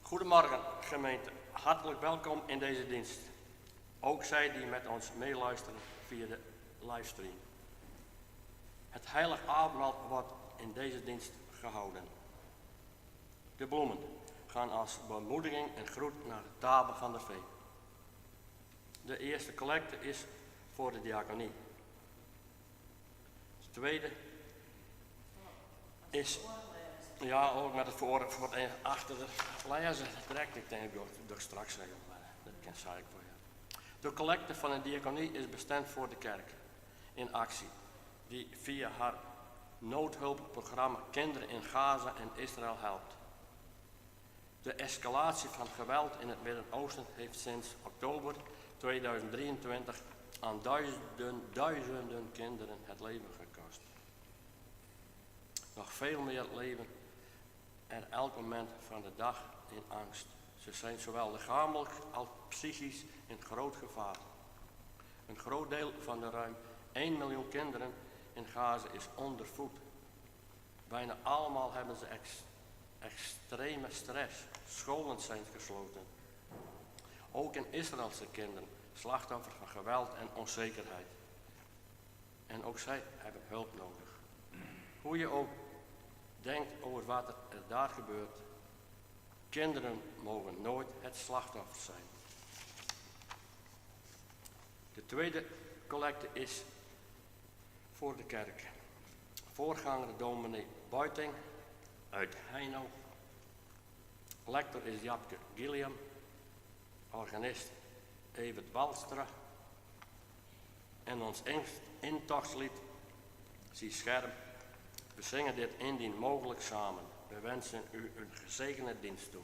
Goedemorgen gemeente, hartelijk welkom in deze dienst. Ook zij die met ons meeluisteren via de livestream. Het heilige avondmaal wordt in deze dienst gehouden. De bloemen gaan als bemoediging en groet naar de tafel van de vee. De eerste collecte is voor de diaconie. De tweede is, ja, ook met het voor en achter de lezen direct, ik denk dat ik straks zeggen, maar dat kan ik voor je. De collecte van de diaconie is bestemd voor de kerk in actie, die via haar noodhulpprogramma kinderen in Gaza en Israël helpt. De escalatie van geweld in het Midden-Oosten heeft sinds oktober 2023 aan duizenden kinderen het leven gekost. Nog veel meer leven er elk moment van de dag in angst. Ze zijn zowel lichamelijk als psychisch in groot gevaar. Een groot deel van de ruim 1 miljoen kinderen in Gaza is ondervoed. Bijna allemaal hebben ze extreme stress. Scholen zijn gesloten. Ook in Israël zijn kinderen slachtoffer van geweld en onzekerheid. En ook zij hebben hulp nodig. Hoe je ook denkt over wat er daar gebeurt, kinderen mogen nooit het slachtoffer zijn. De tweede collecte is voor de kerk. Voorganger dominee Buiting uit Heino. Lector is Japke Gilliam. Organist Evert Walstra. En ons intochtslied Zie scherp. We zingen dit indien mogelijk samen. We wensen u een gezegende dienst toe.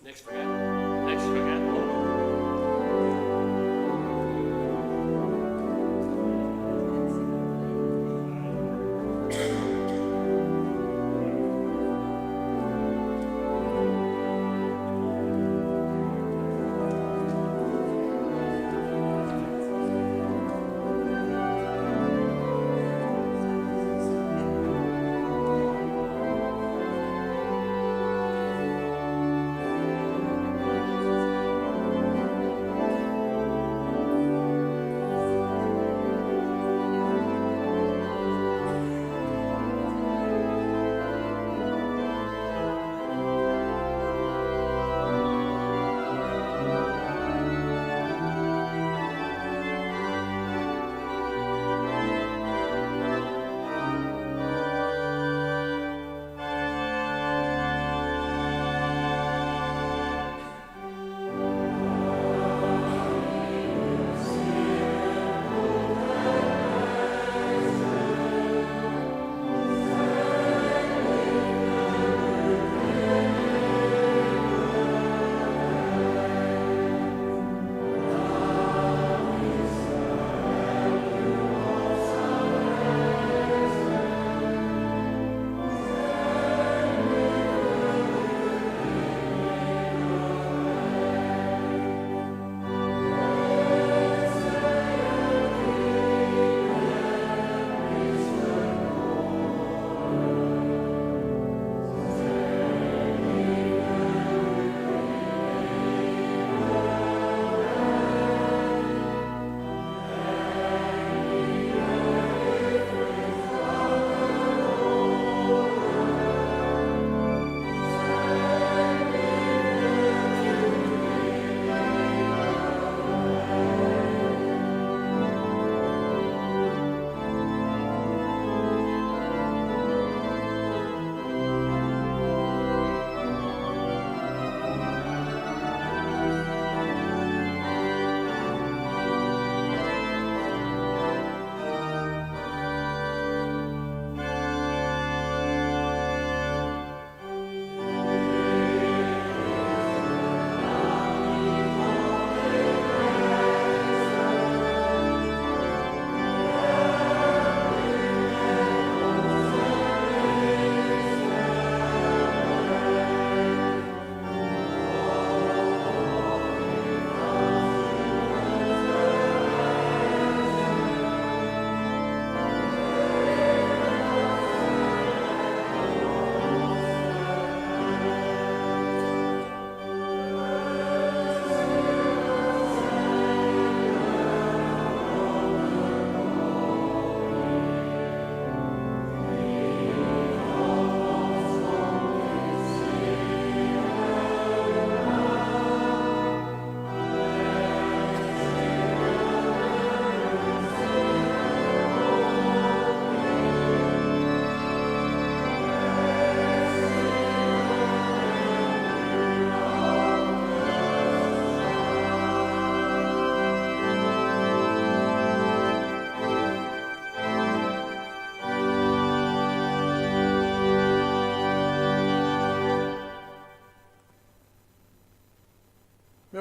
Niks vergeten. Niks vergeten.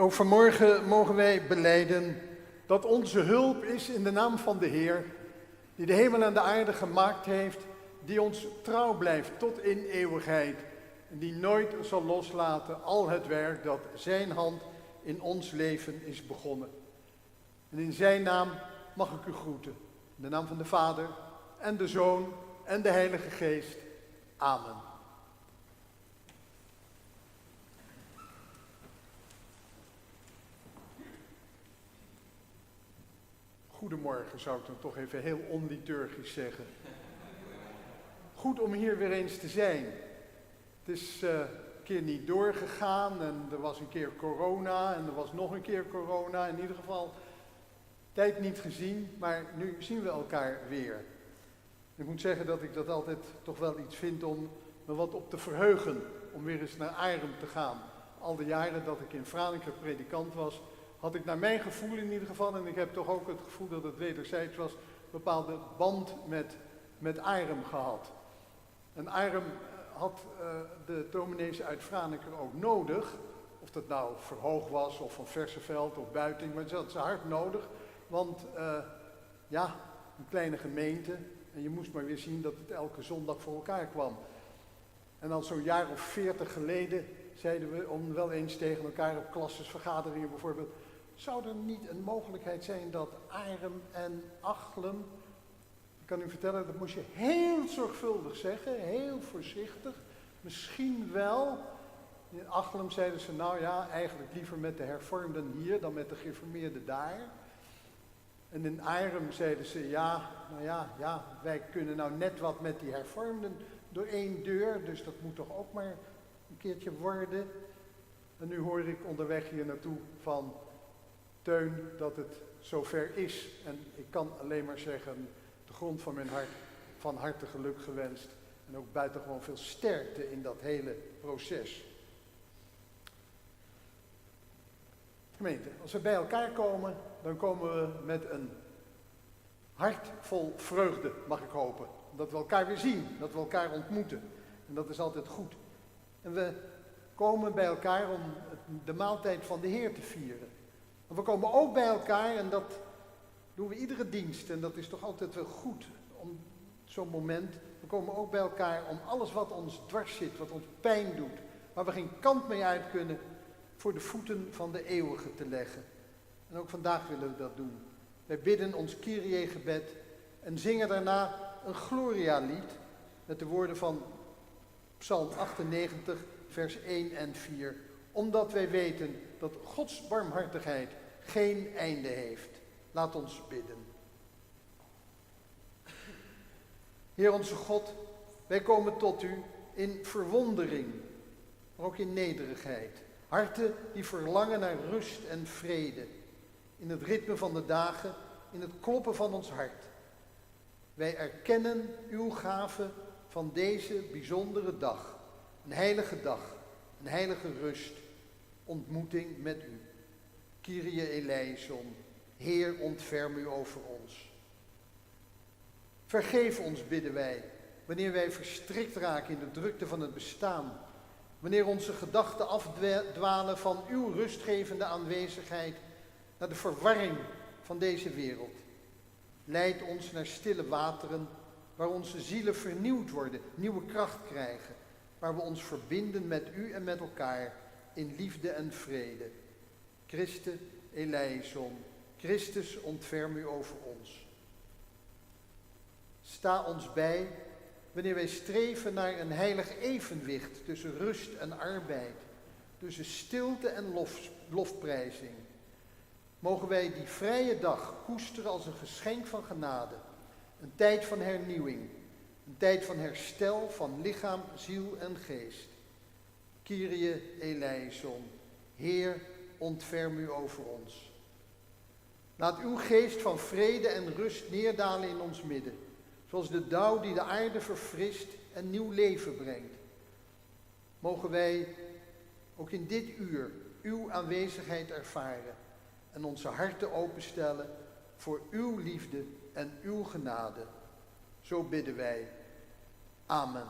Ook vanmorgen mogen wij belijden dat onze hulp is in de naam van de Heer, die de hemel en de aarde gemaakt heeft, die ons trouw blijft tot in eeuwigheid en die nooit zal loslaten al het werk dat zijn hand in ons leven is begonnen. En in zijn naam mag ik u groeten, in de naam van de Vader en de Zoon en de Heilige Geest. Amen. Goedemorgen zou ik dan toch even heel onliturgisch zeggen. Goed om hier weer eens te zijn. Het is een keer niet doorgegaan en er was een keer corona en er was nog een keer corona. In ieder geval tijd niet gezien, maar nu zien we elkaar weer. Ik moet zeggen dat ik dat altijd toch wel iets vind om me wat op te verheugen. Om weer eens naar Arem te gaan. Al de jaren dat ik in Franeker predikant was, had ik naar mijn gevoel in ieder geval, en ik heb toch ook het gevoel dat het wederzijds was, een bepaalde band met Arem gehad. En Arem had de dominees uit Franeker ook nodig, of dat nou Verhoog was, of van Verseveld, of Buiting, maar ze had ze hard nodig, want een kleine gemeente, en je moest maar weer zien dat het elke zondag voor elkaar kwam. En al zo'n jaar of 40 geleden zeiden we om wel eens tegen elkaar op klassenvergaderingen bijvoorbeeld, zou er niet een mogelijkheid zijn dat Arem en Achlem, ik kan u vertellen, dat moest je heel zorgvuldig zeggen, heel voorzichtig, misschien wel. In Achlem zeiden ze, nou ja, eigenlijk liever met de hervormden hier dan met de gereformeerden daar. En in Arem zeiden ze, wij kunnen nou net wat met die hervormden door één deur, dus dat moet toch ook maar een keertje worden. En nu hoor ik onderweg hier naartoe van Teun dat het zover is. En ik kan alleen maar zeggen, de grond van mijn hart, van harte geluk gewenst. En ook buitengewoon veel sterkte in dat hele proces. Gemeente, als we bij elkaar komen, dan komen we met een hart vol vreugde, mag ik hopen. Dat we elkaar weer zien, dat we elkaar ontmoeten. En dat is altijd goed. En we komen bij elkaar om de maaltijd van de Heer te vieren. En we komen ook bij elkaar, en dat doen we iedere dienst, en dat is toch altijd wel goed om zo'n moment. We komen ook bij elkaar om alles wat ons dwars zit, wat ons pijn doet, waar we geen kant mee uit kunnen, voor de voeten van de eeuwige te leggen. En ook vandaag willen we dat doen. Wij bidden ons Kyrie-gebed en zingen daarna een Gloria-lied met de woorden van Psalm 98, vers 1 en 4. Omdat wij weten dat Gods barmhartigheid geen einde heeft. Laat ons bidden. Heer onze God, wij komen tot u in verwondering, maar ook in nederigheid. Harten die verlangen naar rust en vrede. In het ritme van de dagen, in het kloppen van ons hart. Wij erkennen uw gave van deze bijzondere dag. Een heilige dag, een heilige rust, ontmoeting met u. Kyrie eleison, Heer, ontferm u over ons. Vergeef ons, bidden wij, wanneer wij verstrikt raken in de drukte van het bestaan. Wanneer onze gedachten afdwalen van uw rustgevende aanwezigheid naar de verwarring van deze wereld. Leid ons naar stille wateren, waar onze zielen vernieuwd worden, nieuwe kracht krijgen. Waar we ons verbinden met u en met elkaar in liefde en vrede. Christe eleison, Christus ontferm u over ons. Sta ons bij wanneer wij streven naar een heilig evenwicht tussen rust en arbeid, tussen stilte en lofprijzing. Mogen wij die vrije dag koesteren als een geschenk van genade, een tijd van hernieuwing, een tijd van herstel van lichaam, ziel en geest. Kyrie eleison, Heer, ontferm u over ons. Laat uw geest van vrede en rust neerdalen in ons midden, zoals de dauw die de aarde verfrist en nieuw leven brengt. Mogen wij ook in dit uur uw aanwezigheid ervaren en onze harten openstellen voor uw liefde en uw genade. Zo bidden wij. Amen.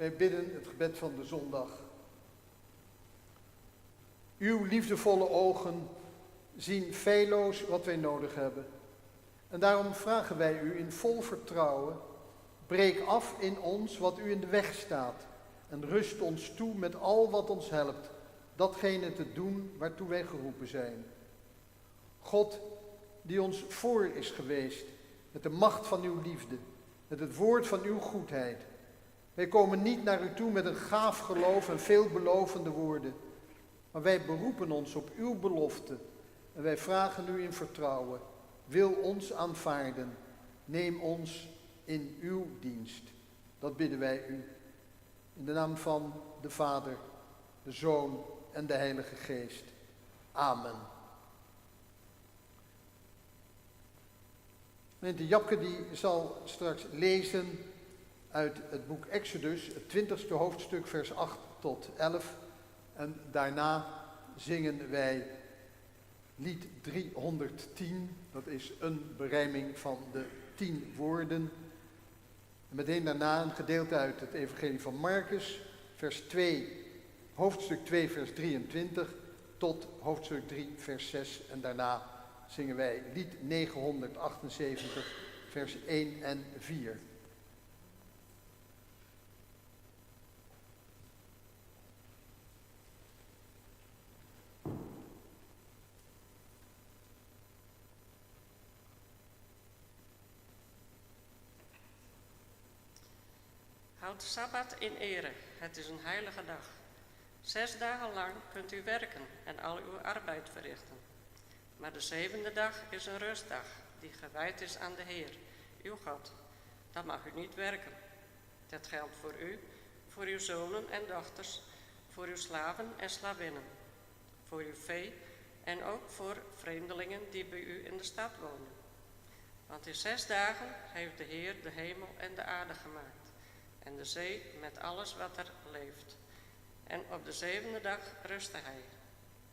Wij bidden het gebed van de zondag. Uw liefdevolle ogen zien feilloos wat wij nodig hebben. En daarom vragen wij u in vol vertrouwen, breek af in ons wat u in de weg staat en rust ons toe met al wat ons helpt, datgene te doen waartoe wij geroepen zijn. God, die ons voor is geweest met de macht van uw liefde, met het woord van uw goedheid. Wij komen niet naar u toe met een gaaf geloof en veelbelovende woorden, maar wij beroepen ons op uw belofte en wij vragen u in vertrouwen, wil ons aanvaarden, neem ons in uw dienst. Dat bidden wij u. In de naam van de Vader, de Zoon en de Heilige Geest. Amen. Gemeente Japke die zal straks lezen uit het boek Exodus, het 20e hoofdstuk, vers 8 tot 11. En daarna zingen wij lied 310. Dat is een berijming van de 10 woorden. En meteen daarna een gedeelte uit het evangelie van Marcus, vers 2, hoofdstuk 2, vers 23, tot hoofdstuk 3, vers 6. En daarna zingen wij lied 978, vers 1 en 4. Houd de Sabbat in ere, het is een heilige dag. 6 dagen lang kunt u werken en al uw arbeid verrichten. Maar de 7e dag is een rustdag, die gewijd is aan de Heer, uw God. Dan mag u niet werken. Dat geldt voor u, voor uw zonen en dochters, voor uw slaven en slavinnen, voor uw vee en ook voor vreemdelingen die bij u in de stad wonen. Want in 6 dagen heeft de Heer de hemel en de aarde gemaakt en de zee met alles wat er leeft. En op de 7e dag rustte hij.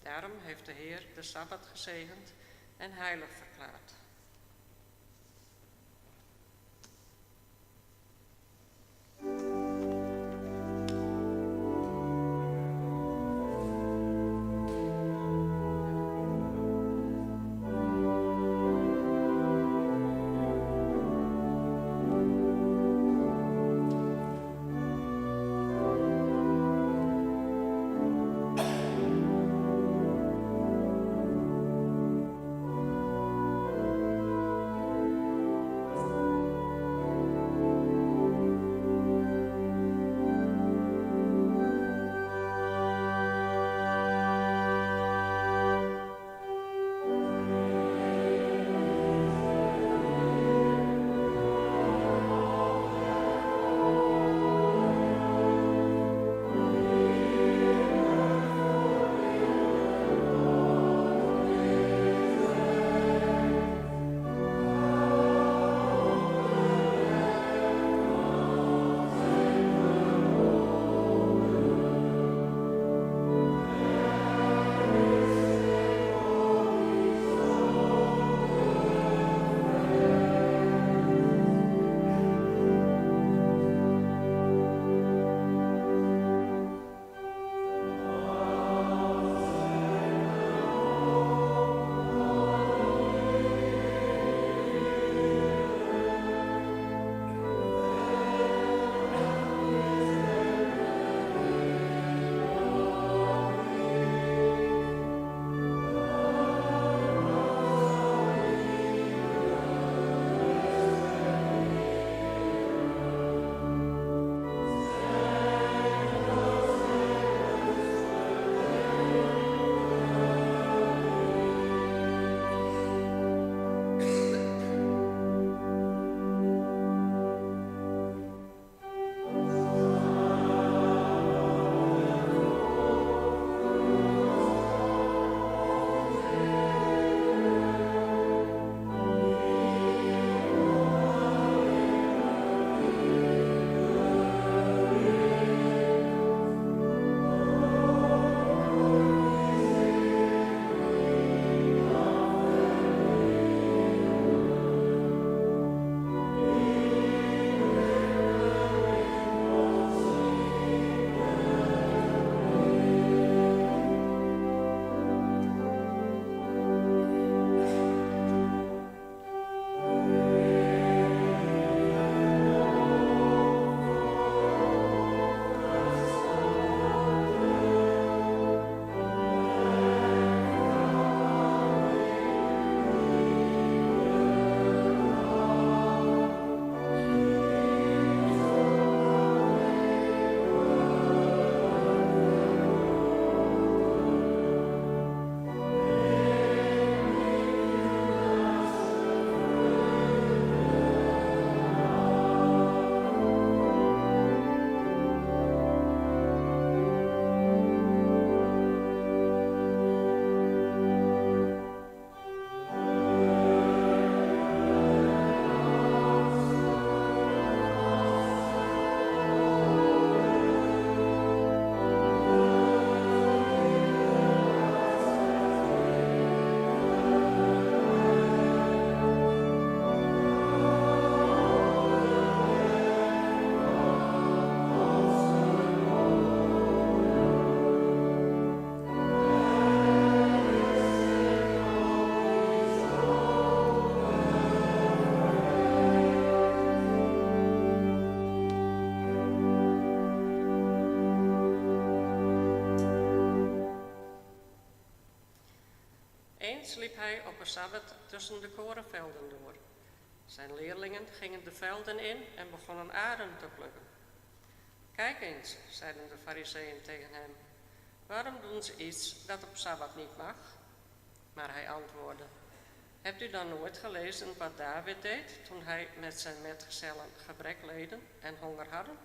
Daarom heeft de Heer de Sabbat gezegend en heilig verklaard. Eens liep hij op een sabbat tussen de korenvelden door. Zijn leerlingen gingen de velden in en begonnen aren te plukken. Kijk eens, zeiden de fariseeën tegen hem, waarom doen ze iets dat op sabbat niet mag? Maar hij antwoordde, hebt u dan nooit gelezen wat David deed toen hij met zijn metgezellen gebrek leden en honger hadden?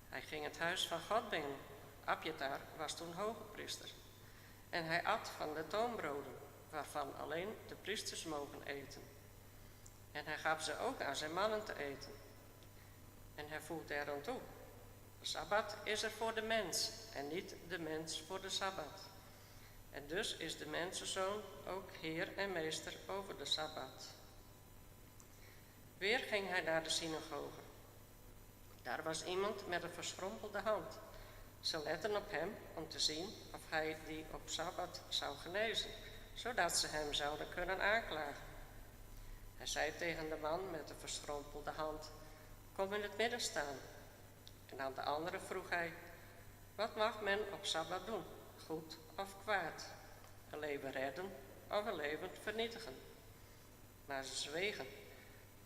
Hij ging het huis van God binnen. Abjatar was toen hogepriester. En hij at van de toonbroden, waarvan alleen de priesters mogen eten. En hij gaf ze ook aan zijn mannen te eten. En hij voegde er aan toe, de Sabbat is er voor de mens en niet de mens voor de Sabbat. En dus is de mensenzoon ook heer en meester over de Sabbat. Weer ging hij naar de synagoge. Daar was iemand met een verschrompelde hand. Ze letten op hem om te zien of hij die op Sabbat zou genezen, zodat ze hem zouden kunnen aanklagen. Hij zei tegen de man met de verschrompelde hand, kom in het midden staan. En aan de andere vroeg hij, wat mag men op Sabbat doen, goed of kwaad? Een leven redden of een leven vernietigen? Maar ze zwegen.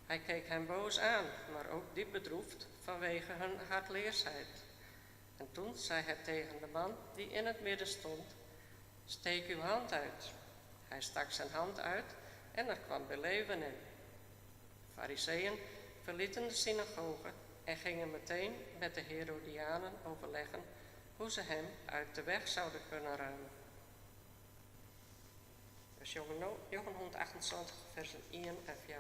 Hij keek hen boos aan, maar ook diep bedroefd vanwege hun hardleersheid. En toen zei hij tegen de man die in het midden stond, steek uw hand uit. Hij stak zijn hand uit en er kwam beleven in. De Fariseeën verlieten de synagoge en gingen meteen met de Herodianen overleggen hoe ze hem uit de weg zouden kunnen ruimen. Dus Johan 128, versen 1 en 4.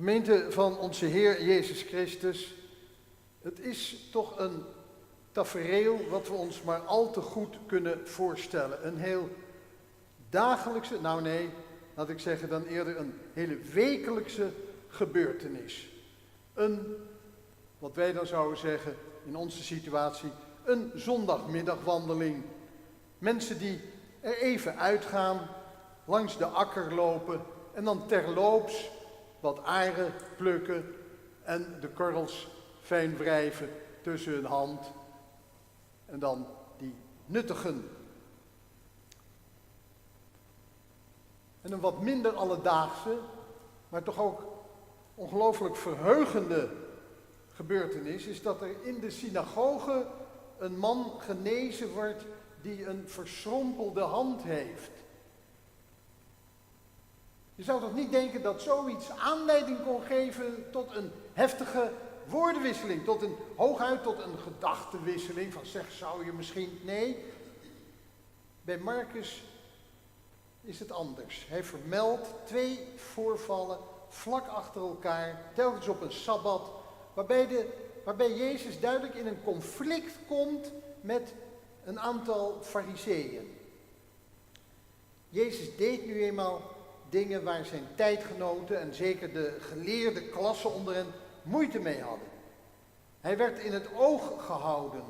Gemeente van onze Heer Jezus Christus, het is toch een tafereel wat we ons maar al te goed kunnen voorstellen. Een heel dagelijkse, nou nee, laat ik zeggen dan eerder een hele wekelijkse gebeurtenis. Een, wat wij dan zouden zeggen in onze situatie, een zondagmiddagwandeling. Mensen die er even uitgaan, langs de akker lopen en dan terloops wat aren plukken en de korrels fijn wrijven tussen hun hand. En dan die nuttigen. En een wat minder alledaagse, maar toch ook ongelooflijk verheugende gebeurtenis is dat er in de synagoge een man genezen wordt die een verschrompelde hand heeft. Je zou toch niet denken dat zoiets aanleiding kon geven tot een heftige woordenwisseling, hooguit tot een gedachtenwisseling van zeg zou je misschien, nee. Bij Marcus is het anders. Hij vermeldt 2 voorvallen vlak achter elkaar, telkens op een sabbat, waarbij Jezus duidelijk in een conflict komt met een aantal fariseeën. Jezus deed nu eenmaal dingen waar zijn tijdgenoten en zeker de geleerde klasse onder hen moeite mee hadden. Hij werd in het oog gehouden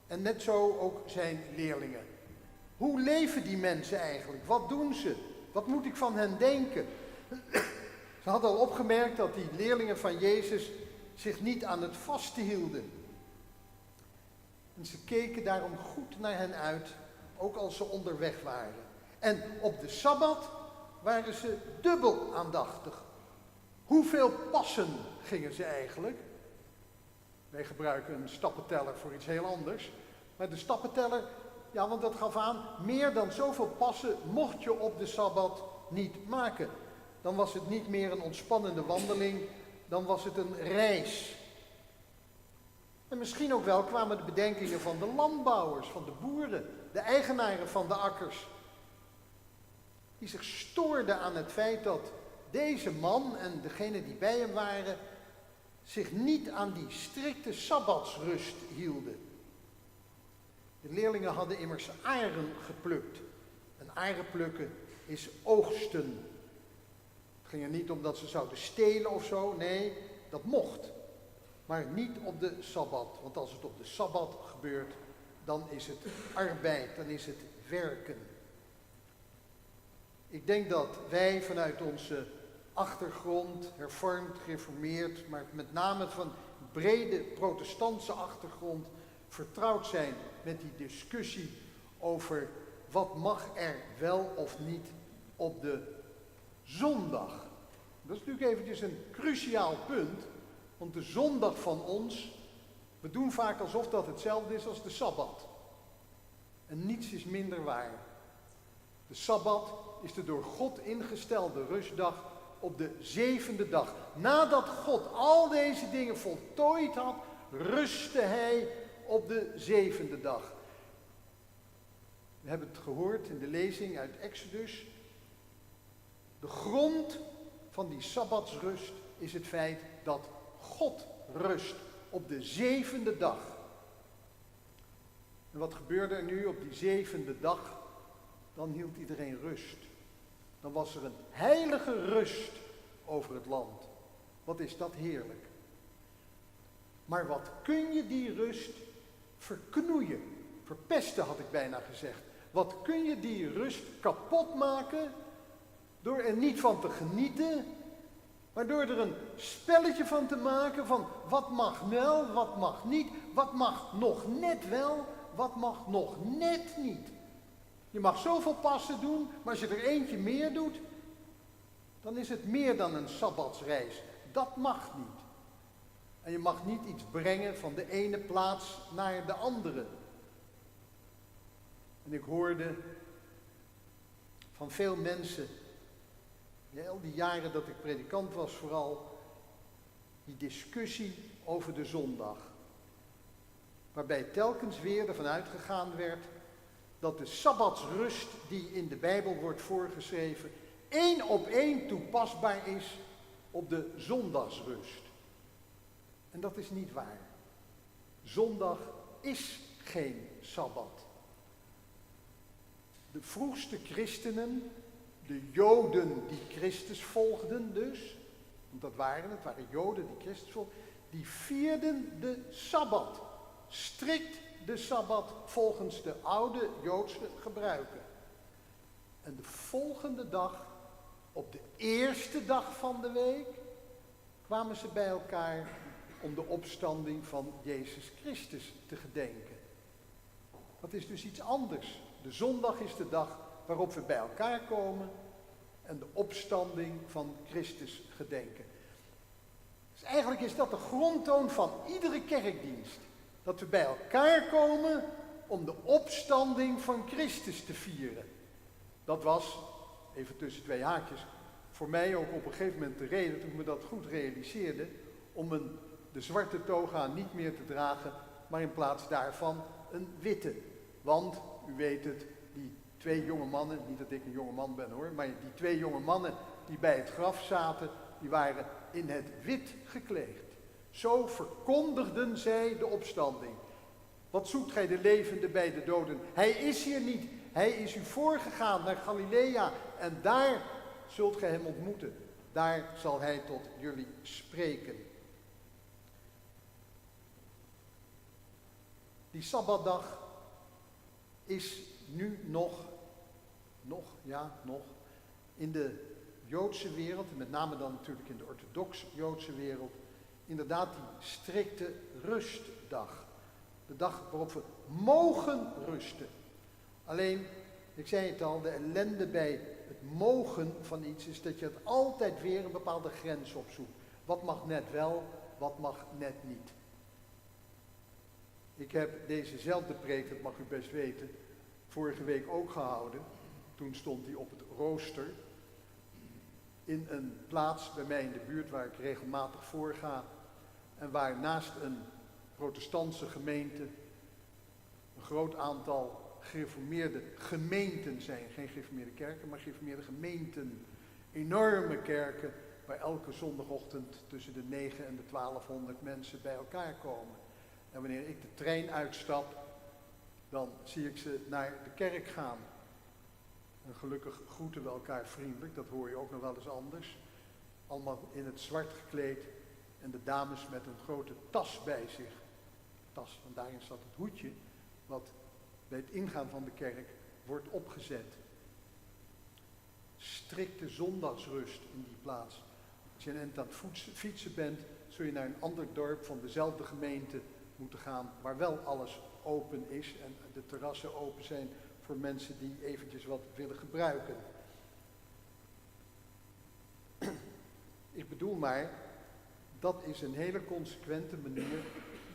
en net zo ook zijn leerlingen. Hoe leven die mensen eigenlijk? Wat doen ze? Wat moet ik van hen denken? Ze hadden al opgemerkt dat die leerlingen van Jezus zich niet aan het vasten hielden. En ze keken daarom goed naar hen uit, ook als ze onderweg waren. En op de Sabbat waren ze dubbel aandachtig. Hoeveel passen gingen ze eigenlijk? Wij gebruiken een stappenteller voor iets heel anders. Maar de stappenteller, ja, want dat gaf aan, meer dan zoveel passen mocht je op de Sabbat niet maken. Dan was het niet meer een ontspannende wandeling, dan was het een reis. En misschien ook wel kwamen de bedenkingen van de landbouwers, van de boeren, de eigenaren van de akkers. Die zich stoorden aan het feit dat deze man en degenen die bij hem waren zich niet aan die strikte sabbatsrust hielden. De leerlingen hadden immers aren geplukt. En aren plukken is oogsten. Het ging er niet om dat ze zouden stelen of zo, nee, dat mocht. Maar niet op de Sabbat, want als het op de Sabbat gebeurt, dan is het arbeid, dan is het werken. Ik denk dat wij vanuit onze achtergrond, hervormd, gereformeerd, maar met name van brede protestantse achtergrond, vertrouwd zijn met die discussie over wat mag er wel of niet op de zondag. Dat is natuurlijk eventjes een cruciaal punt, want de zondag van ons, we doen vaak alsof dat hetzelfde is als de Sabbat. En niets is minder waar. De Sabbat is de door God ingestelde rustdag op de 7e dag. Nadat God al deze dingen voltooid had, rustte hij op de 7e dag. We hebben het gehoord in de lezing uit Exodus. De grond van die sabbatsrust is het feit dat God rust op de 7e dag. En wat gebeurde er nu op die 7e dag? Dan hield iedereen rust. Dan was er een heilige rust over het land. Wat is dat heerlijk. Maar wat kun je die rust verknoeien? Verpesten had ik bijna gezegd. Wat kun je die rust kapot maken door er niet van te genieten, maar door er een spelletje van te maken van wat mag wel, wat mag niet, wat mag nog net wel, wat mag nog net niet. Je mag zoveel passen doen, maar als je er eentje meer doet, dan is het meer dan een sabbatsreis. Dat mag niet. En je mag niet iets brengen van de ene plaats naar de andere. En ik hoorde van veel mensen, ja, al die jaren dat ik predikant was vooral, die discussie over de zondag. Waarbij telkens weer ervan uitgegaan werd dat de sabbatsrust die in de Bijbel wordt voorgeschreven 1 op 1 toepasbaar is op de zondagsrust. En dat is niet waar. Zondag is geen sabbat. De vroegste christenen, de Joden die Christus volgden dus, want het waren Joden die Christus volgden, die vierden de sabbat. Strikt de sabbat volgens de oude Joodse gebruiken. En de volgende dag Op de eerste dag van de week kwamen ze bij elkaar om de opstanding van Jezus Christus te gedenken. Dat is dus iets anders. De zondag is de dag waarop we bij elkaar komen en de opstanding van Christus gedenken. Dus eigenlijk is dat de grondtoon van iedere kerkdienst. Dat we bij elkaar komen om de opstanding van Christus te vieren. Dat was, even tussen twee haakjes, voor mij ook op een gegeven moment de reden, toen ik me dat goed realiseerde, om de zwarte toga niet meer te dragen, maar in plaats daarvan een witte. Want, u weet het, die twee jonge mannen, niet dat ik een jonge man ben hoor, maar die twee jonge mannen die bij het graf zaten, die waren in het wit gekleed. Zo verkondigden zij de opstanding. Wat zoekt gij de levende bij de doden? Hij is hier niet. Hij is u voorgegaan naar Galilea en daar zult gij hem ontmoeten. Daar zal hij tot jullie spreken. Die Sabbatdag is nu nog in de Joodse wereld, en met name dan natuurlijk in de orthodox-Joodse wereld, inderdaad die strikte rustdag. De dag waarop we mogen rusten. Alleen, ik zei het al, de ellende bij het mogen van iets is dat je het altijd weer een bepaalde grens opzoekt. Wat mag net wel, wat mag net niet. Ik heb dezezelfde preek, dat mag u best weten, vorige week ook gehouden. Toen stond hij op het rooster in een plaats bij mij in de buurt waar ik regelmatig voor ga en waar naast een protestantse gemeente een groot aantal gereformeerde gemeenten zijn. Geen gereformeerde kerken, maar gereformeerde gemeenten. Enorme kerken waar elke zondagochtend tussen de 9 en de 1200 mensen bij elkaar komen. En wanneer ik de trein uitstap, dan zie ik ze naar de kerk gaan. En gelukkig groeten we elkaar vriendelijk, dat hoor je ook nog wel eens anders. Allemaal in het zwart gekleed en de dames met een grote tas bij zich. Tas, want daarin zat het hoedje wat bij het ingaan van de kerk wordt opgezet. Strikte zondagsrust in die plaats. Als je een eind aan het fietsen bent, zul je naar een ander dorp van dezelfde gemeente moeten gaan, waar wel alles open is en de terrassen open zijn voor mensen die eventjes wat willen gebruiken. Ik bedoel maar, dat is een hele consequente manier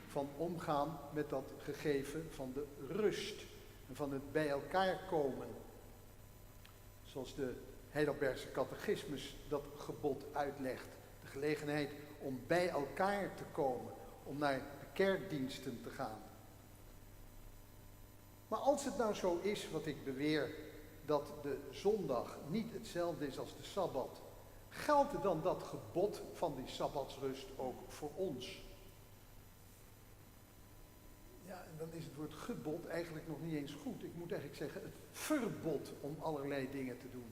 van omgaan met dat gegeven van de rust en van het bij elkaar komen. Zoals de Heidelbergse catechismus dat gebod uitlegt. De gelegenheid om bij elkaar te komen, om naar de kerkdiensten te gaan. Maar als het nou zo is wat ik beweer, dat de zondag niet hetzelfde is als de Sabbat, geldt dan dat gebod van die Sabbatsrust ook voor ons? Ja, en dan is het woord gebod eigenlijk nog niet eens goed. Ik moet eigenlijk zeggen het verbod om allerlei dingen te doen.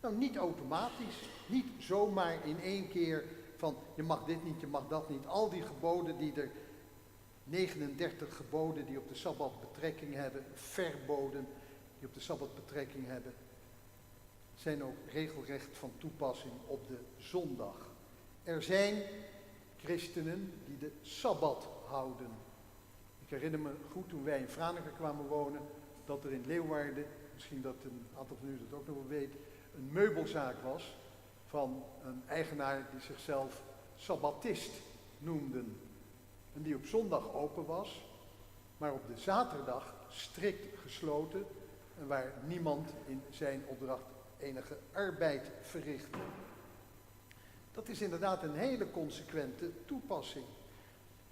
Nou, niet automatisch, niet zomaar in één keer van je mag dit niet, je mag dat niet. Al die geboden die er 39 geboden die op de Sabbat betrekking hebben, verboden die op de Sabbat betrekking hebben, zijn ook regelrecht van toepassing op de zondag. Er zijn christenen die de Sabbat houden. Ik herinner me goed toen wij in Franeker kwamen wonen, dat er in Leeuwarden, misschien dat een aantal van u dat ook nog wel weet, een meubelzaak was van een eigenaar die zichzelf Sabbatist noemden. En die op zondag open was, maar op de zaterdag strikt gesloten en waar niemand in zijn opdracht enige arbeid verrichtte. Dat is inderdaad een hele consequente toepassing.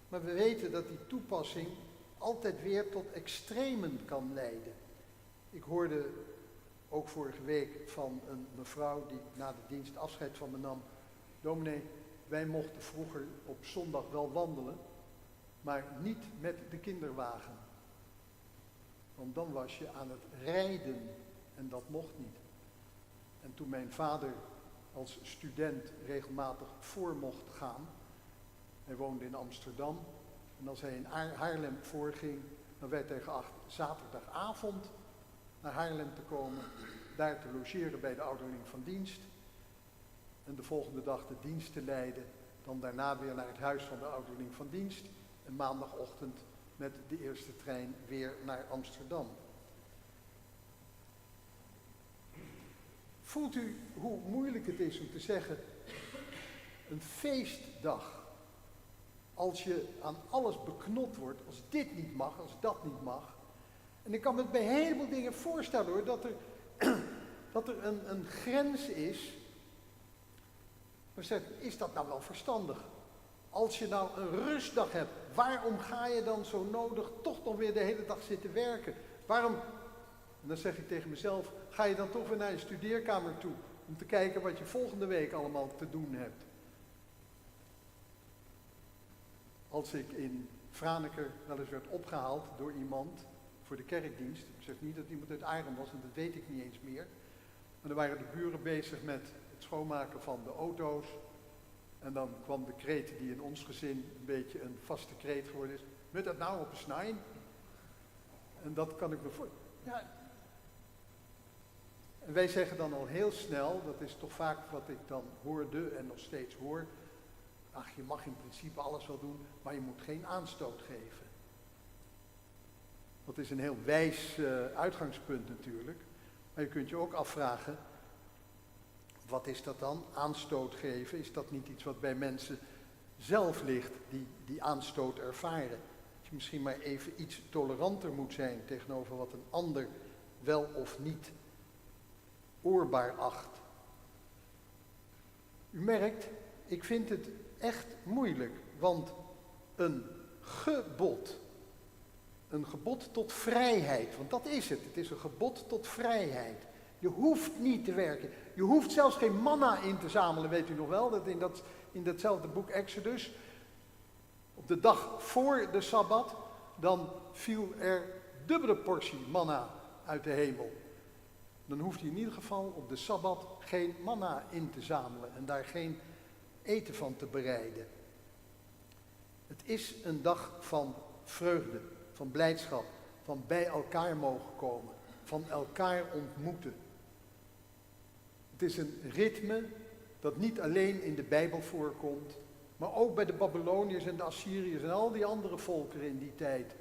Maar we weten dat die toepassing altijd weer tot extremen kan leiden. Ik hoorde ook vorige week van een mevrouw die na de dienst afscheid van me nam. Dominee, wij mochten vroeger op zondag wel wandelen, maar niet met de kinderwagen. Want dan was je aan het rijden en dat mocht niet. En toen mijn vader als student regelmatig voor mocht gaan, hij woonde in Amsterdam, en als hij in Haarlem voorging, dan werd hij geacht zaterdagavond naar Haarlem te komen, daar te logeren bij de ouderling van dienst en de volgende dag de dienst te leiden. Dan daarna weer naar het huis van de ouderling van dienst en maandagochtend met de eerste trein weer naar Amsterdam. Voelt u hoe moeilijk het is om te zeggen, een feestdag, als je aan alles beknot wordt, als dit niet mag, als dat niet mag. En ik kan me bij een heleboel dingen voorstellen hoor, dat er een grens is. Maar zeg, is dat nou wel verstandig? Als je nou een rustdag hebt, waarom ga je dan zo nodig toch nog weer de hele dag zitten werken? Waarom, en dan zeg ik tegen mezelf, ga je dan toch weer naar je studeerkamer toe om te kijken wat je volgende week allemaal te doen hebt? Als ik in Franeker wel eens werd opgehaald door iemand voor de kerkdienst. Ik zeg niet dat iemand uit Arnhem was, en dat weet ik niet eens meer. Maar dan waren de buren bezig met het schoonmaken van de auto's. En dan kwam de kreet die in ons gezin een beetje een vaste kreet geworden is. Moet dat nou op een snijn? En dat kan ik me voor. Ja. En wij zeggen dan al heel snel, dat is toch vaak wat ik dan hoorde en nog steeds hoor. Ach, je mag in principe alles wel doen, maar je moet geen aanstoot geven. Dat is een heel wijs uitgangspunt natuurlijk. Maar je kunt je ook afvragen, wat is dat dan? Aanstoot geven, is dat niet iets wat bij mensen zelf ligt, die aanstoot ervaren? Dat je misschien maar even iets toleranter moet zijn tegenover wat een ander wel of niet oorbaar acht. U merkt, ik vind het echt moeilijk, want een gebod tot vrijheid, want dat is het. Het is een gebod tot vrijheid. Je hoeft niet te werken. Je hoeft zelfs geen manna in te zamelen, weet u nog wel, dat in datzelfde boek Exodus. Op de dag voor de Sabbat, dan viel er dubbele portie manna uit de hemel. Dan hoeft hij in ieder geval op de Sabbat geen manna in te zamelen en daar geen eten van te bereiden. Het is een dag van vreugde, van blijdschap, van bij elkaar mogen komen, van elkaar ontmoeten. Het is een ritme dat niet alleen in de Bijbel voorkomt, maar ook bij de Babyloniërs en de Assyriërs en al die andere volkeren in die tijd.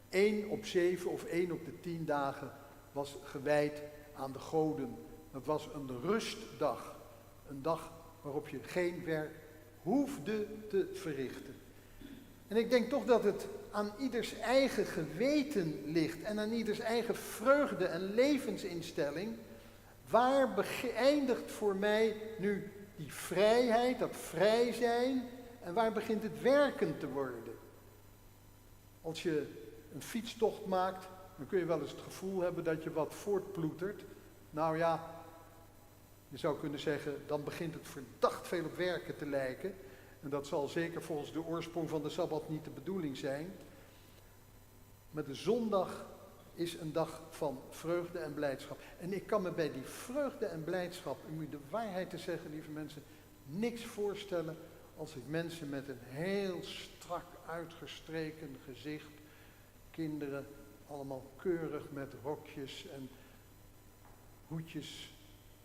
1 op 7 of 1 op de 10 dagen was gewijd aan de goden. Dat was een rustdag, een dag waarop je geen werk hoefde te verrichten. En ik denk toch dat het aan ieders eigen geweten ligt en aan ieders eigen vreugde en levensinstelling. Waar eindigt voor mij nu die vrijheid, dat vrij zijn, en waar begint het werken te worden? Als je een fietstocht maakt, dan kun je wel eens het gevoel hebben dat je wat voortploetert. Nou ja, je zou kunnen zeggen, dan begint het verdacht veel op werken te lijken. En dat zal zeker volgens de oorsprong van de Sabbat niet de bedoeling zijn. Maar de zondag is een dag van vreugde en blijdschap. En ik kan me bij die vreugde en blijdschap, om u de waarheid te zeggen, lieve mensen, niks voorstellen als ik mensen met een heel strak uitgestreken gezicht, kinderen, allemaal keurig met rokjes en hoedjes,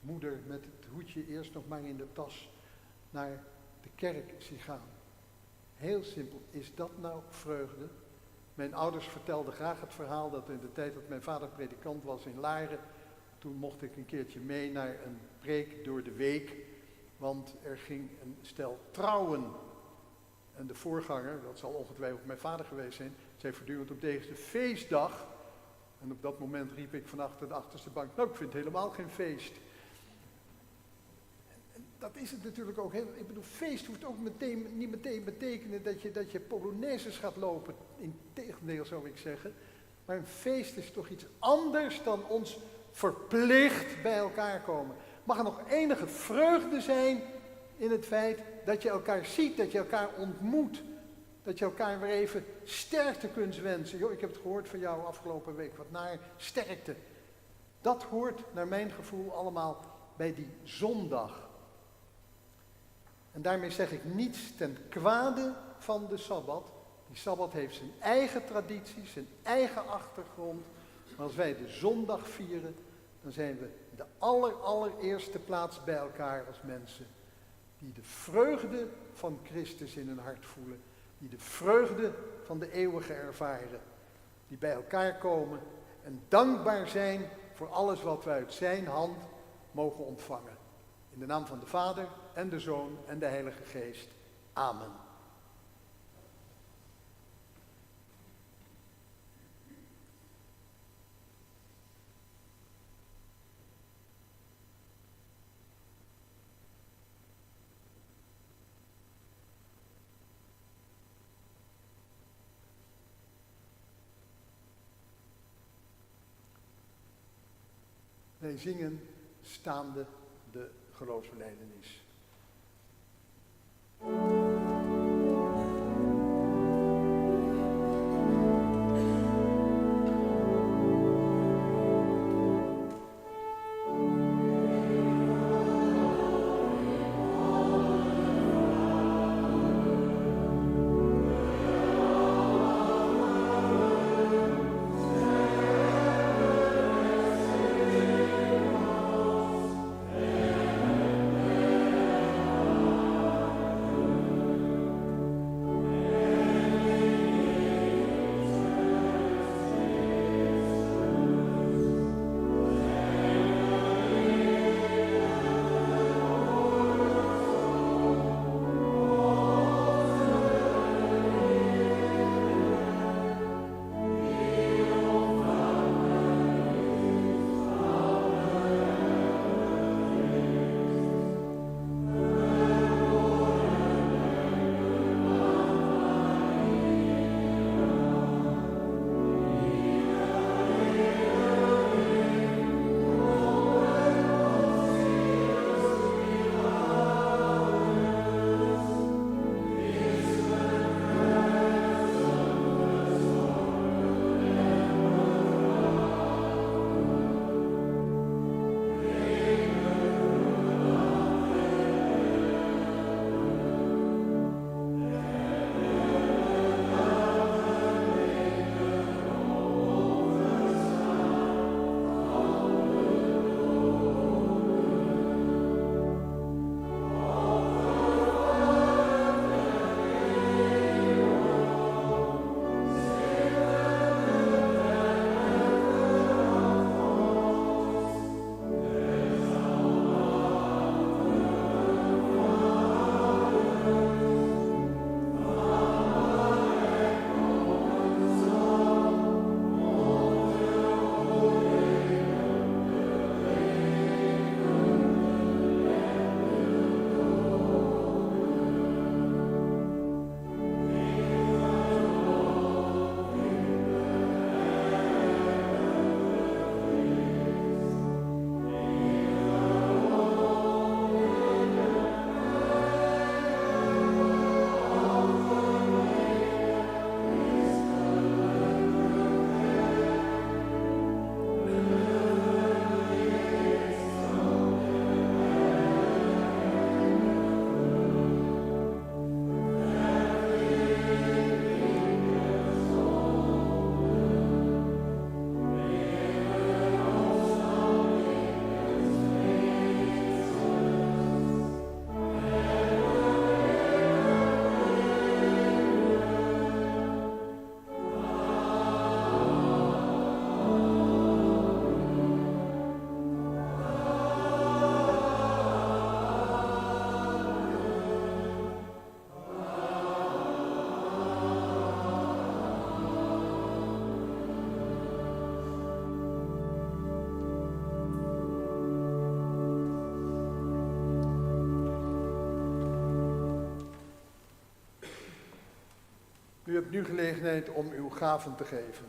moeder met het hoedje eerst nog maar in de tas, naar de kerk zie gaan. Heel simpel, is dat nou vreugde? Mijn ouders vertelden graag het verhaal dat in de tijd dat mijn vader predikant was in Laren, toen mocht ik een keertje mee naar een preek door de week, want er ging een stel trouwen. En de voorganger, dat zal ongetwijfeld mijn vader geweest zijn, zei voortdurend op deze feestdag. En op dat moment riep ik van achter de achterste bank, nou, ik vind het helemaal geen feest. En dat is het natuurlijk ook. Ik bedoel, feest hoeft ook niet meteen betekenen dat je polonaises gaat lopen. Integendeel zou ik zeggen. Maar een feest is toch iets anders dan ons verplicht bij elkaar komen. Mag er nog enige vreugde zijn in het feit dat je elkaar ziet, dat je elkaar ontmoet. Dat je elkaar weer even sterkte kunt wensen. Joh, ik heb het gehoord van jou afgelopen week, wat naar sterkte. Dat hoort naar mijn gevoel allemaal bij die zondag. En daarmee zeg ik niets ten kwade van de Sabbat. Die Sabbat heeft zijn eigen tradities, zijn eigen achtergrond. Maar als wij de zondag vieren, dan zijn we de allereerste plaats bij elkaar als mensen. Die de vreugde van Christus in hun hart voelen. Die de vreugde van de eeuwige ervaren. Die bij elkaar komen en dankbaar zijn voor alles wat we uit zijn hand mogen ontvangen. In de naam van de Vader en de Zoon en de Heilige Geest. Amen. Wij zingen staande de geloofsbelijdenis. U hebt nu gelegenheid om uw gaven te geven.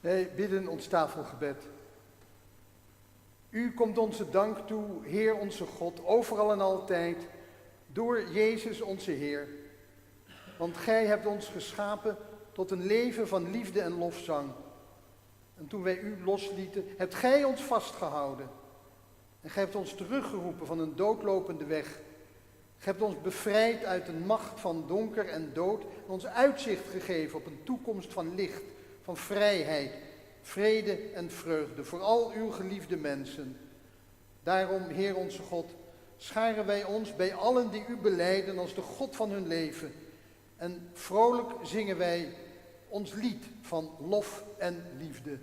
Wij bidden ons tafelgebed. U komt onze dank toe, Heer onze God, overal en altijd, door Jezus onze Heer. Want Gij hebt ons geschapen tot een leven van liefde en lofzang. En toen wij U loslieten, hebt Gij ons vastgehouden. En Gij hebt ons teruggeroepen van een doodlopende weg. Gij hebt ons bevrijd uit een macht van donker en dood en ons uitzicht gegeven op een toekomst van licht, van vrijheid, vrede en vreugde voor al uw geliefde mensen. Daarom, Heer onze God, scharen wij ons bij allen die u belijden als de God van hun leven. En vrolijk zingen wij ons lied van lof en liefde.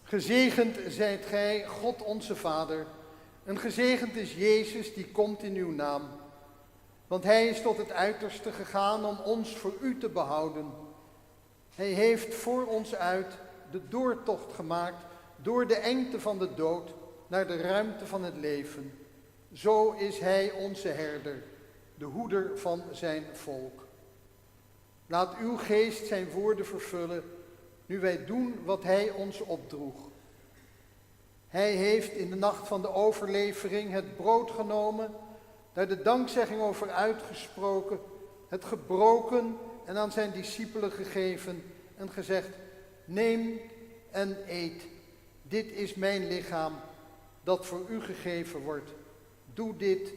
Gezegend zijt gij, God onze Vader, en gezegend is Jezus die komt in uw naam. Want hij is tot het uiterste gegaan om ons voor u te behouden. Hij heeft voor ons uit de doortocht gemaakt door de engte van de dood naar de ruimte van het leven. Zo is hij onze herder, de hoeder van zijn volk. Laat uw geest zijn woorden vervullen, nu wij doen wat hij ons opdroeg. Hij heeft in de nacht van de overlevering het brood genomen, daar de dankzegging over uitgesproken, het gebroken en aan zijn discipelen gegeven en gezegd: neem en eet, dit is mijn lichaam dat voor u gegeven wordt. Doe dit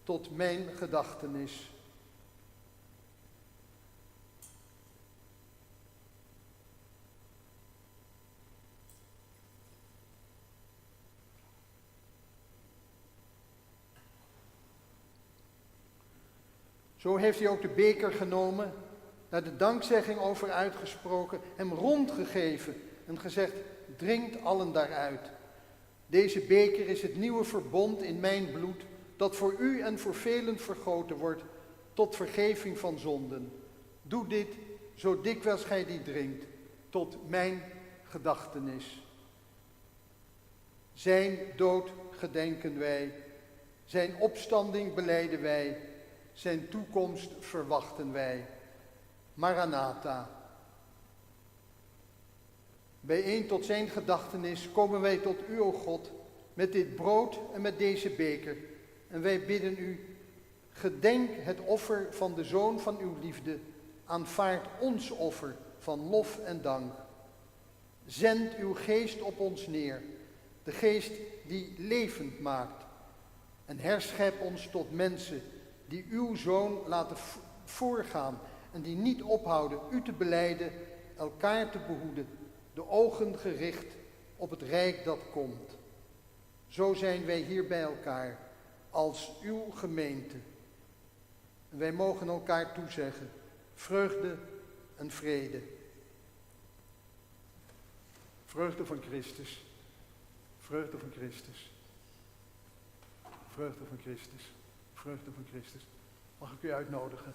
tot mijn gedachtenis. Zo heeft hij ook de beker genomen, daar de dankzegging over uitgesproken, hem rondgegeven en gezegd: drinkt allen daaruit. Deze beker is het nieuwe verbond in mijn bloed, dat voor u en voor velen vergoten wordt tot vergeving van zonden. Doe dit, zo dikwijls gij die drinkt, tot mijn gedachtenis. Zijn dood gedenken wij, zijn opstanding belijden wij, zijn toekomst verwachten wij. Maranatha. Bijeen tot zijn gedachtenis komen wij tot u, o God, met dit brood en met deze beker. En wij bidden u, gedenk het offer van de Zoon van uw liefde, aanvaard ons offer van lof en dank. Zend uw geest op ons neer, de geest die levend maakt. En herschep ons tot mensen die uw Zoon laten voorgaan en die niet ophouden u te belijden, elkaar te behoeden, de ogen gericht op het rijk dat komt. Zo zijn wij hier bij elkaar, als uw gemeente. En wij mogen elkaar toezeggen, vreugde en vrede. Vreugde van Christus, vreugde van Christus, vreugde van Christus, vreugde van Christus. Mag ik u uitnodigen?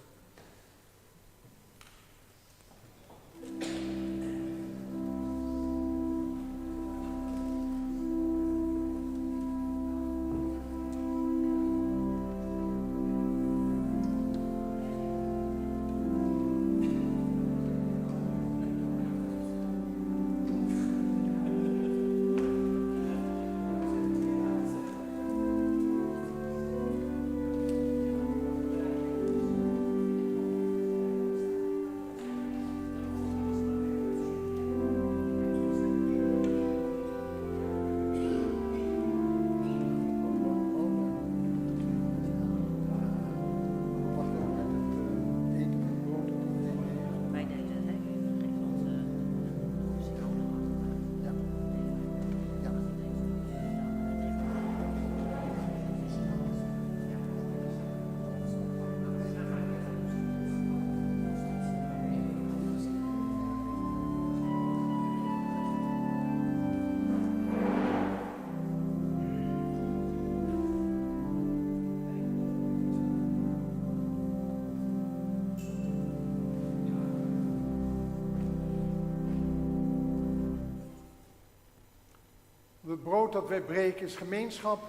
Het brood dat wij breken is gemeenschap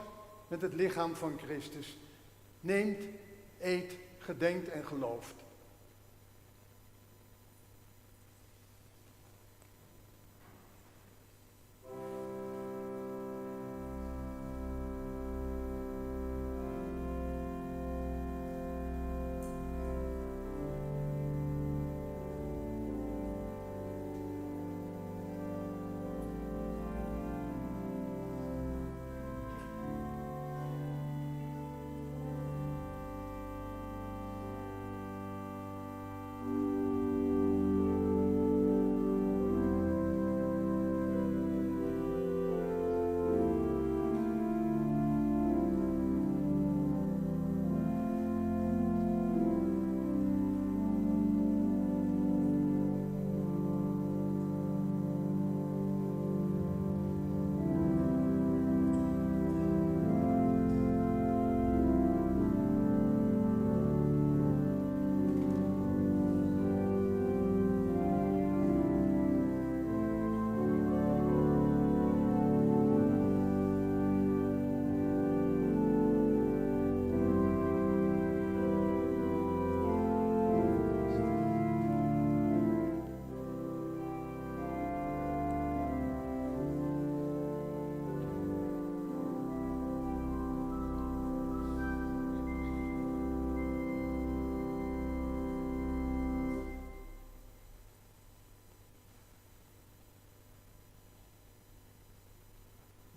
met het lichaam van Christus. Neemt, eet, gedenkt en gelooft.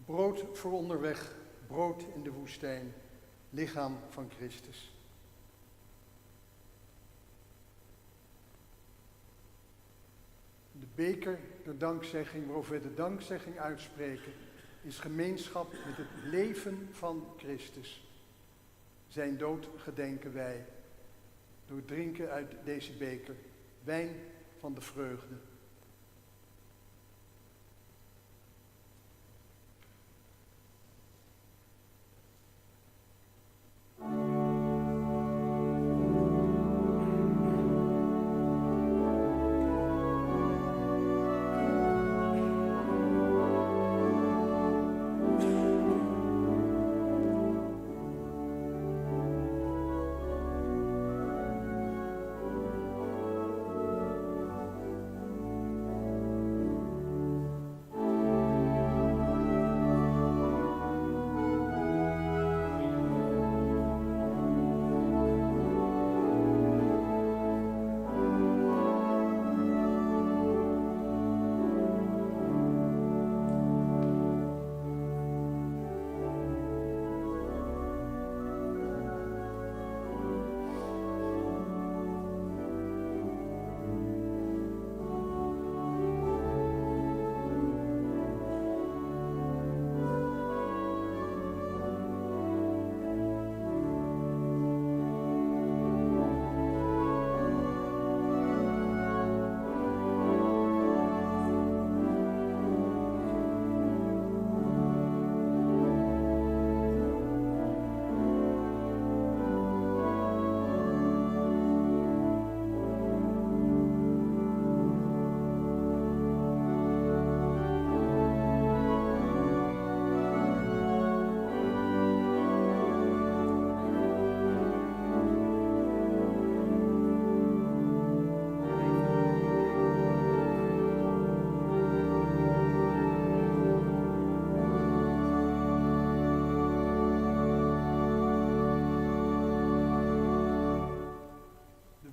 Brood voor onderweg, brood in de woestijn, lichaam van Christus. De beker, de dankzegging, waarover we de dankzegging uitspreken, is gemeenschap met het leven van Christus. Zijn dood gedenken wij door het drinken uit deze beker, wijn van de vreugde.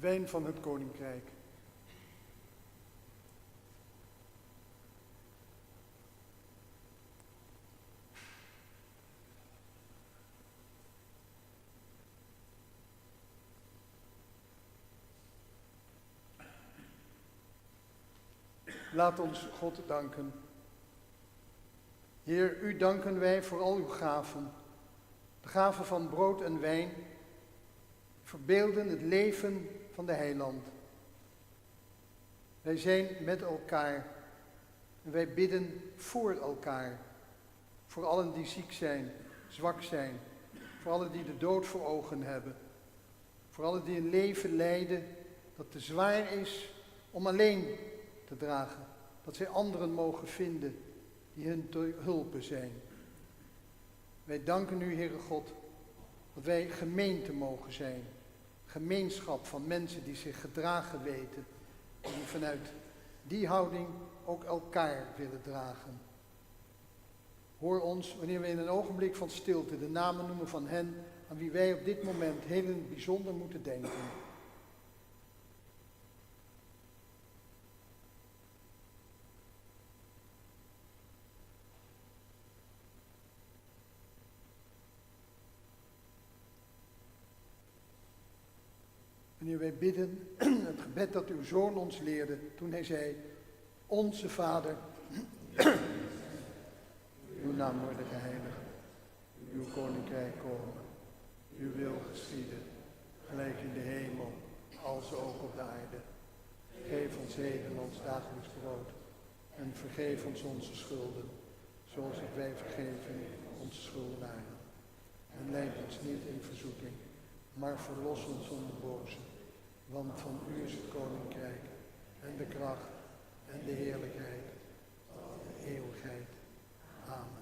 wijn van het koninkrijk. Laat ons God danken. Heer, u danken wij voor al uw gaven. De gaven van brood en wijn verbeelden het leven van de heiland. Wij zijn met elkaar en wij bidden voor elkaar. Voor allen die ziek zijn, zwak zijn. Voor allen die de dood voor ogen hebben. Voor allen die een leven leiden dat te zwaar is om alleen te dragen. Dat zij anderen mogen vinden die hun te hulpen zijn. Wij danken u, Heere God, dat wij gemeente mogen zijn. Gemeenschap van mensen die zich gedragen weten. En die vanuit die houding ook elkaar willen dragen. Hoor ons, wanneer we in een ogenblik van stilte de namen noemen van hen aan wie wij op dit moment heel in het bijzonder moeten denken. Wanneer wij bidden, het gebed dat uw Zoon ons leerde toen hij zei, Onze Vader, uw naam worden geheiligd, uw koninkrijk komen, uw wil geschieden, gelijk in de hemel, als ook op de aarde. Geef ons heden ons dagelijks brood en vergeef ons onze schulden, zoals ook wij vergeven onze schuldenaren. En leid ons niet in verzoeking, maar verlos ons van de boze. Want van u is het koninkrijk en de kracht en de heerlijkheid tot de eeuwigheid. Amen.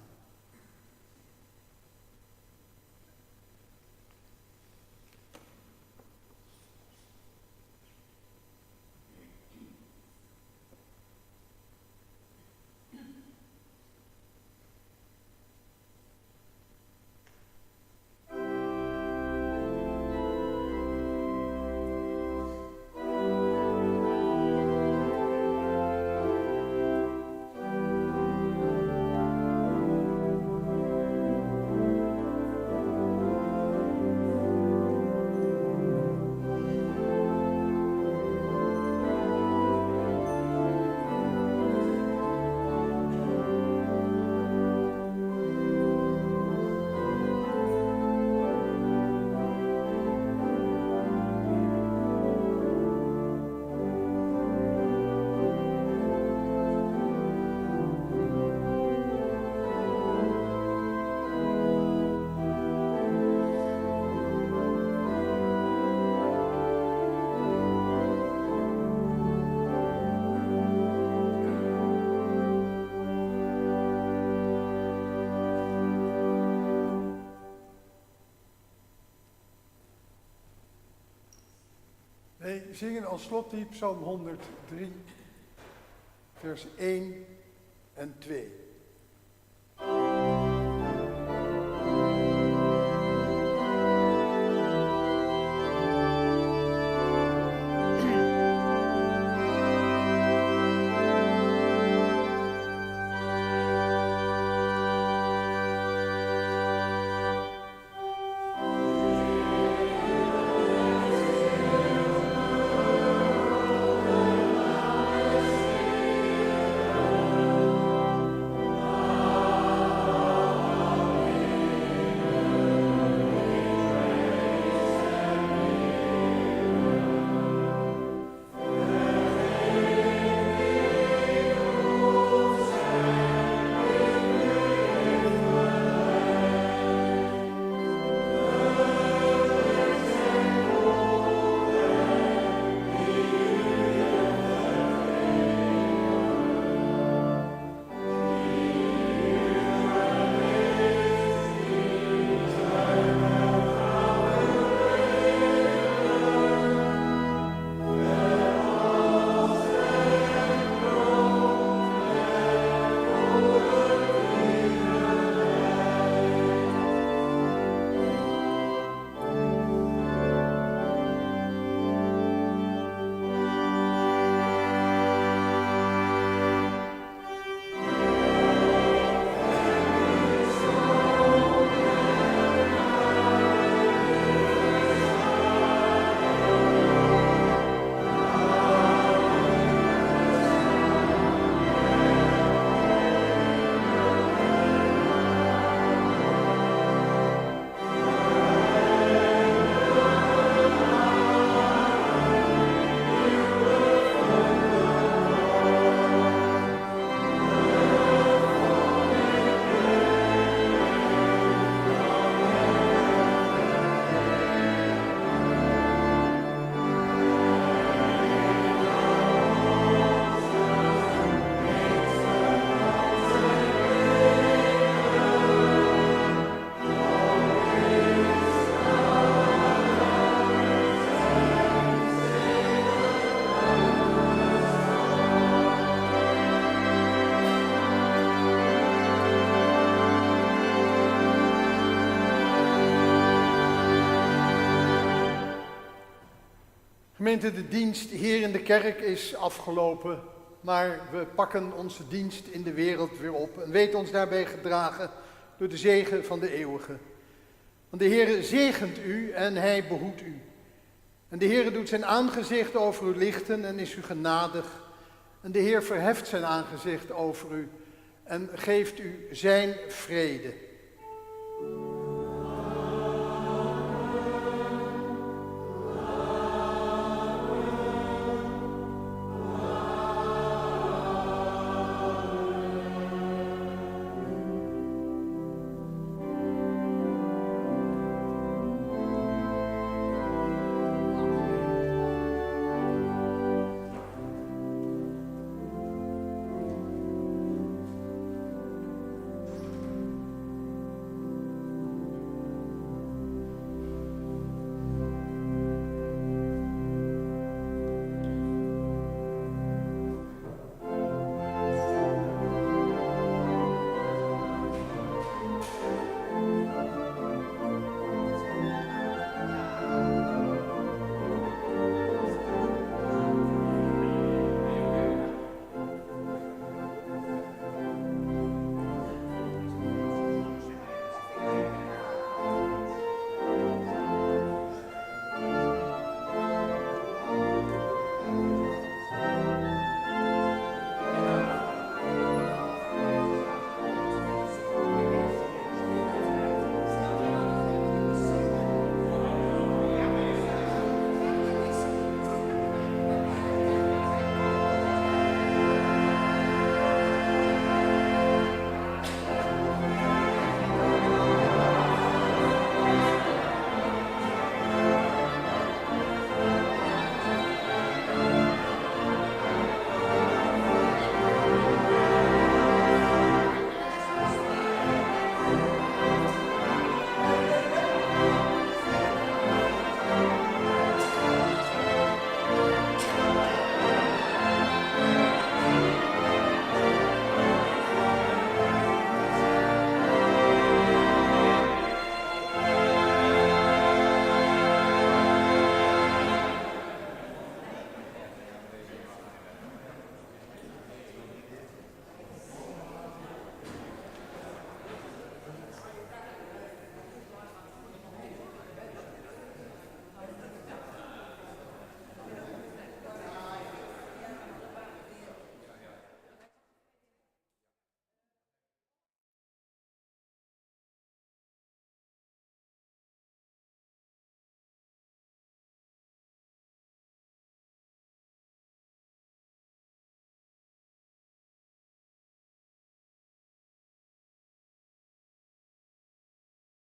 Wij zingen als slotlied Psalm 103, vers 1 en 2. Gemeente, de dienst hier in de kerk is afgelopen, maar we pakken onze dienst in de wereld weer op en weten ons daarbij gedragen door de zegen van de eeuwige. Want de Heere zegent u en hij behoedt u. En de Heere doet zijn aangezicht over u lichten en is u genadig. En de Heer verheft zijn aangezicht over u en geeft u zijn vrede.